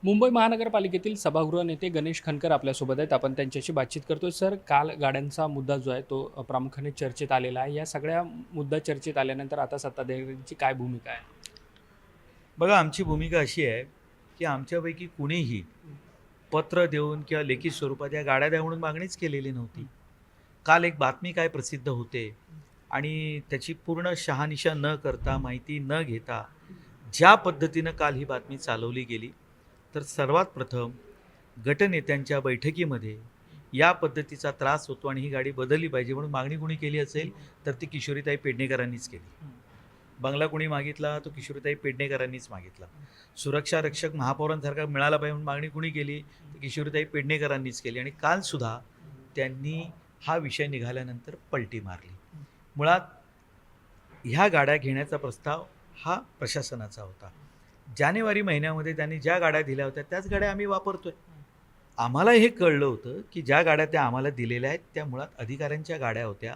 मुंबई महानगरपालिकेतील सभागृह नेते गणेश खनकर आपल्यासोबत आहेत. आपण त्यांच्याशी बातचीत करतोय. सर, काल गाड्यांचा मुद्दा जो आहे तो प्रामुख्याने चर्चेत आलेला आहे. या सगळ्या मुद्दा चर्चेत आल्यानंतर आता सत्ताधाऱ्यांची काय भूमिका आहे? बघा, आमची भूमिका अशी आहे की आमच्यापैकी कुणीही पत्र देऊन किंवा लेखी स्वरूपात या गाड्या द्या म्हणून मागणीच केलेली नव्हती. काल एक बातमी काय प्रसिद्ध होते आणि त्याची पूर्ण शहानिशा न करता, माहिती न घेता ज्या पद्धतीनं काल ही बातमी चालवली गेली, तर सर्वात प्रथम गटनेत्यांच्या बैठकीमध्ये या पद्धतीचा त्रास होतो आणि ही गाडी बदलली पाहिजे म्हणून मागणी कोणी केली असेल तर ती किशोरीताई पेडणेकरांनीच केली. बंगला कोणी मागितला तो किशोरीताई पेडणेकरांनीच मागितला. सुरक्षा रक्षक महापौरांसारखा मिळाला पाहिजे म्हणून मागणी कुणी केली तर किशोरीताई पेडणेकरांनीच केली. आणि कालसुद्धा त्यांनी हा विषय निघाल्यानंतर पलटी मारली. मुळात ह्या गाड्या घेण्याचा प्रस्ताव हा प्रशासनाचा होता. जानेवारी महिन्यामध्ये त्यांनी ज्या गाड्या दिल्या होत्या त्याच गाड्या आम्ही वापरतोय. आम्हाला हे कळलं होतं की ज्या गाड्या त्या आम्हाला दिलेल्या आहेत त्या मुळात अधिकाऱ्यांच्या गाड्या होत्या.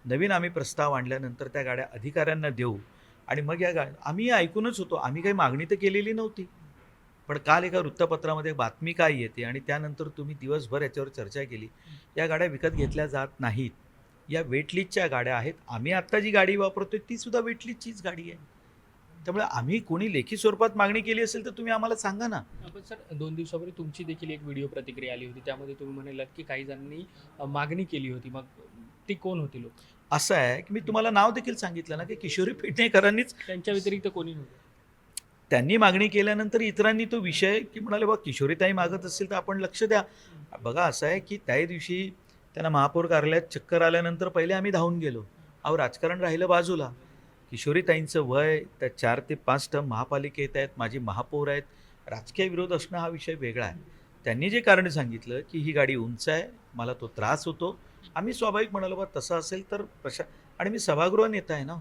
नवीन आम्ही प्रस्ताव आणल्यानंतर त्या गाड्या अधिकाऱ्यांना देऊ आणि मग या आम्ही ऐकूनच होतो, आम्ही काही मागणी तर केलेली नव्हती. पण काल एका वृत्तपत्रामध्ये बातमी काय येते आणि त्यानंतर तुम्ही दिवसभर याच्यावर चर्चा केली. या गाड्या विकत घेतल्या जात नाहीत. या वेटलिस्टच्या गाड्या आहेत. आम्ही आत्ता जी गाडी वापरतोय ती सुद्धा वेटलिस्टचीच गाडी आहे. त्यामुळे आम्ही कोणी लेखी स्वरूपात मागणी केली असेल तर तुम्ही आम्हाला सांगा ना. आपण सर, 2 दिवसापूर्वी तुमची देखील एक व्हिडिओ प्रतिक्रिया आली होती. त्यामध्ये तुम्ही म्हणालात की काही जणांनी मागणी केली होती. मग ती कोण होती लोक? असं आहे की मी तुम्हाला नाव देखील सांगितलं ना की किशोरी पेडणेकरांनीच त्यांच्या व्यतिरिक्त कोणी नव्हतं? त्यांनी मागणी केल्यानंतर इतरांनी तो विषय की म्हणाले बा किशोरीताई मागत असतील तर आपण लक्ष द्या. बघा, असं आहे की त्या दिवशी त्यांना महापौर कार्यालयात चक्कर आल्यानंतर पहिले आम्ही धावून गेलो. अहो, राजकारण राहिलं बाजूला. किशोरीताईंचं वय त्या 4 ते 5 टर्म महापालिकेत आहेत, माझी महापौर आहेत. राजकीय विरोध असणं हा विषय वेगळा आहे. त्यांनी जे कारण सांगितलं की ही गाडी उंच आहे, मला तो त्रास होतो. आम्ही स्वाभाविक म्हणालो बा तसं असेल तर आणि मी सभागृह नेता आहे ना.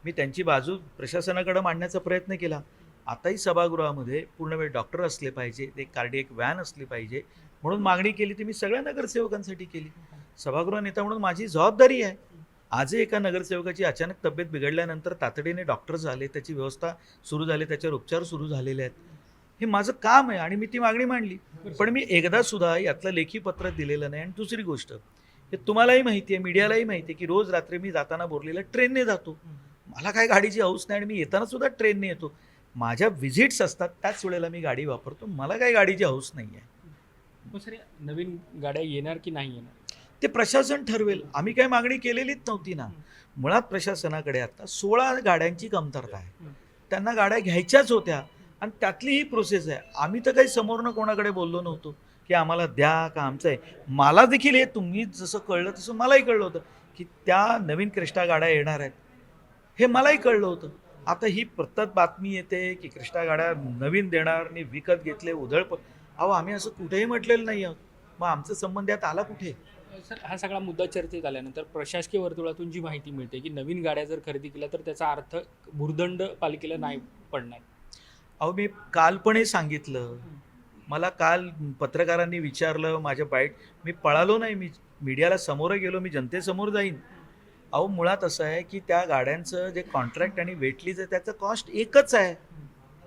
मी त्यांची बाजू प्रशासनाकडे मांडण्याचा प्रयत्न केला. आताही सभागृहामध्ये पूर्ण वेळ डॉक्टर असले पाहिजे, एक कार्डियक व्हॅन असली पाहिजे म्हणून मागणी केली. ती मी सगळ्या नगरसेवकांसाठी केली. सभागृह नेता म्हणून माझी जबाबदारी आहे. आजही एका नगरसेवकाची अचानक तब्येत बिघडल्यानंतर तातडीने डॉक्टर झाले, त्याची व्यवस्था सुरू झाली, त्याच्यावर उपचार सुरू झालेले आहेत. हे माझं काम आहे आणि मी ती मागणी मांडली. पण मी एकदा सुद्धा यातलं लेखी पत्र दिलेलं नाही. आणि दुसरी गोष्ट, हे तुम्हालाही माहिती आहे, मीडियालाही माहिती आहे की रोज रात्री मी जाताना बोरलीला ट्रेनने जातो. मला काय गाडीची हौस नाही आणि मी येताना सुद्धा ट्रेनने येतो. माझ्या व्हिजिट्स असतात त्याच वेळेला मी गाडी वापरतो. मला काय गाडीची हौस नाही आहे. मग सर, नवीन गाड्या येणार की नाही येणार? ते प्रशासन ठरवेल. आम्ही काही मागणी केलेलीच नव्हती ना. मुळात प्रशासनाकडे आता 16 गाड्यांची कमतरता आहे. त्यांना गाड्या घ्यायच्याच होत्या आणि त्यातली ही प्रोसेस आहे. आम्ही तर काही समोरनं कोणाकडे बोललो नव्हतो की आम्हाला द्या का आमचं आहे. मला देखील हे तुम्ही जसं कळलं तसं मलाही कळलं होतं की त्या नवीन क्रिस्टा गाड्या येणार आहेत. हे मलाही कळलं होतं. आता ही प्रत्येक बातमी येते की क्रिस्टा गाड्या नवीन देणार आणि विकत घेतले अहो, आम्ही असं कुठेही म्हटलेलं नाही आहोत. मग आमचा संबंध यात आला कुठे? सर, हा सगळा मुद्दा चर्चेत आल्यानंतर प्रशासकीय वर्तुळातून जी माहिती मिळते की नवीन गाड्या जर खरेदी केल्या तर त्याचा अर्थ भुर्दंड पालिकेला नाही पडणार. अहो, मी काल पण हे सांगितलं. मला काल पत्रकारांनी विचारलं माझ्या मी पळालो नाही. मी मीडियाला समोर गेलो. मी जनतेसमोर जाईन. अहो, मुळात असं आहे की त्या गाड्यांचं जे कॉन्ट्रॅक्ट आणि वेटलीज आहे त्याचं कॉस्ट एकच आहे.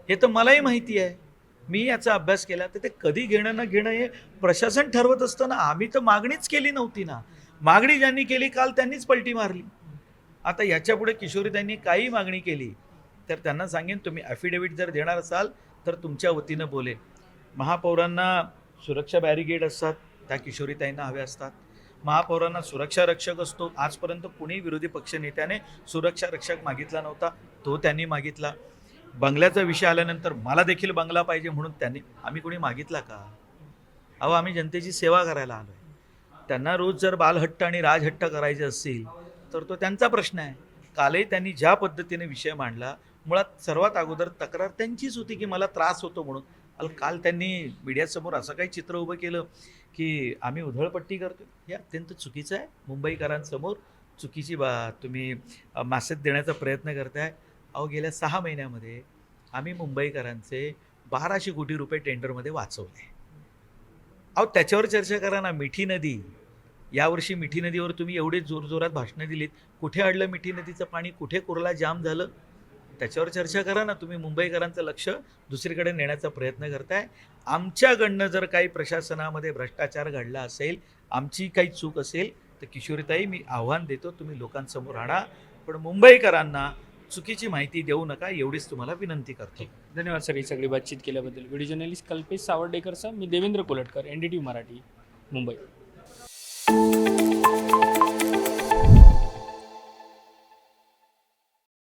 हे तर मलाही माहिती आहे. मी याचा अभ्यास केला. तर ते कधी घेणं न घेणं हे प्रशासन ठरवत असतं ना. आम्ही तर मागणीच केली नव्हती ना. मागणी ज्यांनी केली काल त्यांनीच पलटी मारली. आता याच्यापुढे किशोरीताईंनी काही मागणी केली तर त्यांना सांगेन, तुम्ही ॲफिडेव्हिट जर देणार असाल तर तुमच्या वतीनं बोलेन. महापौरांना सुरक्षा बॅरिगेड असतात, त्या किशोरीताईंना हव्या असतात. महापौरांना सुरक्षा रक्षक असतो. आजपर्यंत कुणी विरोधी पक्षनेत्याने सुरक्षा रक्षक मागितला नव्हता, तो त्यांनी मागितला. बंगल्याचा विषय आल्यानंतर मला देखील बंगला पाहिजे म्हणून आम्ही कोणी मागितला का? अहो, आम्ही जनतेची सेवा करायला आलो आहे. त्यांना रोज जर बालहट्ट आणि राजहट्ट करायचे असतील तर तो त्यांचा प्रश्न आहे. कालही त्यांनी ज्या पद्धतीने विषय मांडला, मुळात सर्वात अगोदर तक्रार त्यांचीच होती की मला त्रास होतो म्हणून. काल त्यांनी मीडियासमोर असं काही चित्र उभं केलं की आम्ही उधळपट्टी करतो. हे अत्यंत चुकीचं आहे. मुंबईकरांसमोर चुकीची तुम्ही मॅसेज देण्याचा प्रयत्न करताय. अहो, गेल्या 6 महिन्यामध्ये आम्ही मुंबईकरांचे 1200 कोटी रुपये टेंडरमध्ये वाचवले. अहो, त्याच्यावर चर्चा करा ना. मिठी नदी, यावर्षी मिठी नदीवर तुम्ही एवढे जोरजोरात भाषणं दिलीत. कुठे अडलं मिठी नदीचं पाणी? कुठे कुर्ला जाम झालं? त्याच्यावर चर्चा करा ना. तुम्ही मुंबईकरांचं लक्ष दुसरीकडे नेण्याचा प्रयत्न करताय. आमच्याकडनं जर काही प्रशासनामध्ये भ्रष्टाचार घडला असेल, आमची काही चूक असेल, तर किशोरीताई मी आव्हान देतो, तुम्ही लोकांसमोर आणा. पण मुंबईकरांना चुकीची माहिती देऊ नका, एवढीच तुम्हाला विनंती करतो. धन्यवाद सर ही सगळी बातचीत केल्याबद्दल. व्हिडिओ जर्नलिस्ट कल्पेश सावर्डेकरसह मी देवेंद्र कोलटकर, NDTV मराठी, मुंबई.